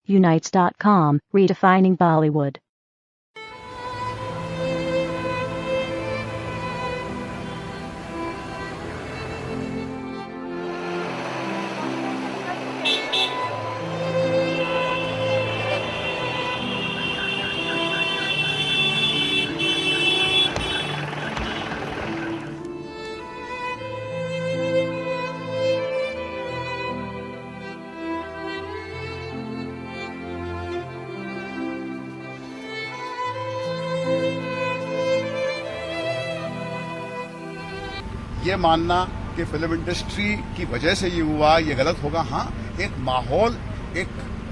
Unites.com, redefining Bollywood. ये मानना कि फिल्म इंडस्ट्री की वजह से ये हुआ, ये गलत होगा। हाँ, एक माहौल एक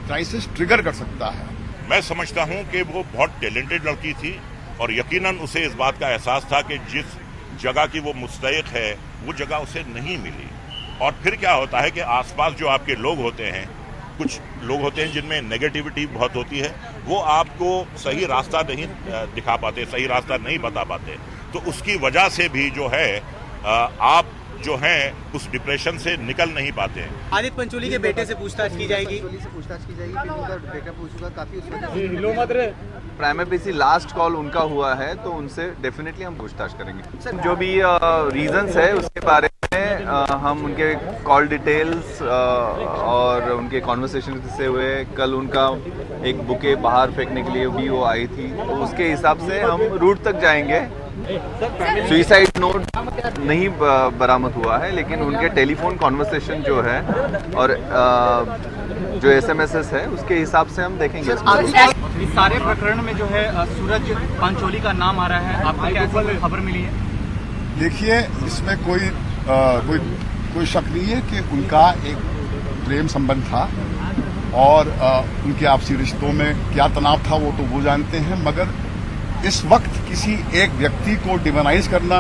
क्राइसिस ट्रिगर कर सकता है। मैं समझता हूं कि वो बहुत टैलेंटेड लड़की थी और यकीनन उसे इस बात का एहसास था कि जिस जगह की वो मुस्तहिक है वो जगह उसे नहीं मिली। और फिर क्या होता है कि आसपास जो आपके लोग होते हैं, कुछ लोग होते हैं जिनमें नेगेटिविटी बहुत होती है, वो आपको सही रास्ता नहीं दिखा पाते, सही रास्ता नहीं बता पाते। तो उसकी वजह से भी जो है आप जो हैं उस डिप्रेशन से निकल नहीं पाते हैं। आदित्य पंचोली के बेटे से पूछताछ की जाएगी। प्राइमरी लास्ट कॉल उनका हुआ है तो उनसे डेफिनेटली हम पूछताछ करेंगे। जो भी रीजंस है उसके बारे में हम उनके कॉल डिटेल्स और उनके कॉन्वर्सेशन से हुए। कल उनका एक बुके बाहर फेंकने के लिए भी वो आई थी, तो उसके हिसाब से हम रूट तक जाएंगे। सुइसाइड नोट नहीं बरामद हुआ है, लेकिन उनके टेलीफोन कॉन्वर्सेशन जो है और जो एसएमएसएस है उसके हिसाब से हम देखेंगे। इस सारे प्रकरण में जो है सूरज पंचोली का नाम आ रहा है, आपको क्या ऐसी खबर मिली है? देखिए, इसमें कोई शक नहीं है कि उनका एक प्रेम संबंध था और उनके आपसी रिश्तों में क्या तनाव था वो तो वो जानते हैं। मगर इस वक्त किसी एक व्यक्ति को डिमोनाइज करना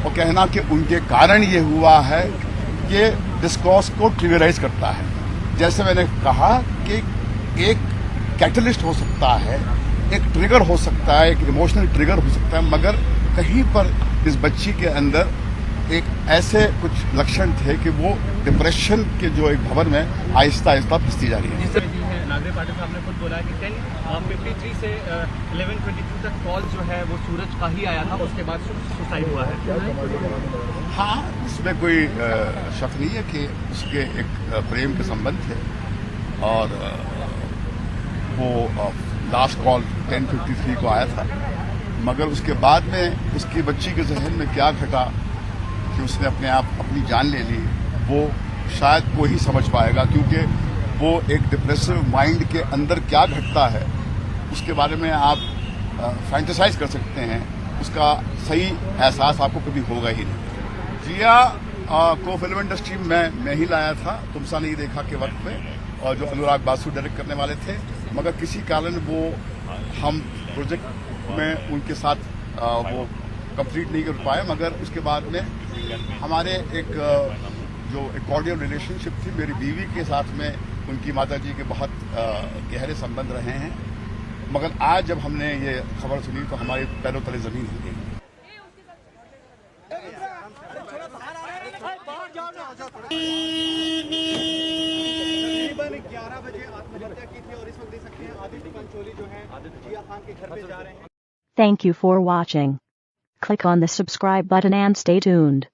और कहना कि उनके कारण ये हुआ है, ये डिस्कोर्स को ट्रिगराइज करता है। जैसे मैंने कहा कि एक कैटलिस्ट हो सकता है, एक ट्रिगर हो सकता है, एक इमोशनल ट्रिगर हो सकता है, मगर कहीं पर इस बच्ची के अंदर एक ऐसे कुछ लक्षण थे कि वो डिप्रेशन के जो एक भंवर में आहिस्ता आहिस्ता फंसती जा रही है। नागरे पाटिल साहब ने खुद बोला कि 10:53 से 11:22 तक कॉल जो है वो सूरज का ही आया था, उसके बाद सुसाइड हुआ है। हाँ, इसमें कोई शक नहीं है कि उसके एक प्रेम के संबंध थे और वो लास्ट कॉल 10:53 को आया था। मगर उसके बाद में उसकी बच्ची के जहन में क्या घटा कि उसने अपनी जान ले ली, वो शायद वो ही समझ पाएगा, क्योंकि वो एक डिप्रेसिव माइंड के अंदर क्या घटता है उसके बारे में आप फैंटेसाइज कर सकते हैं, उसका सही एहसास आपको कभी होगा ही नहीं। जिया को फिल्म इंडस्ट्री में मैं ही लाया था तुमसा नहीं देखा के वक्त में, और जो अनुराग बासु डायरेक्ट करने वाले थे, मगर किसी कारण वो हम प्रोजेक्ट में उनके साथ वो कंप्लीट नहीं कर पाए। मगर उसके बाद में हमारे एक जो कॉर्डियल रिलेशनशिप थी मेरी बीवी के साथ में, उनकी माताजी के बहुत गहरे संबंध रहे हैं। मगर आज जब हमने ये खबर सुनी तो हमारे पैरों तले जमीन हिल गई। 11 बजे आत्महत्या की थी और इस वक्त देख सकते हैं आदित्य पंचोली जो है जिया खान के घर पे जा रहे हैं। Thank you for watching. Click on the subscribe button and stay tuned.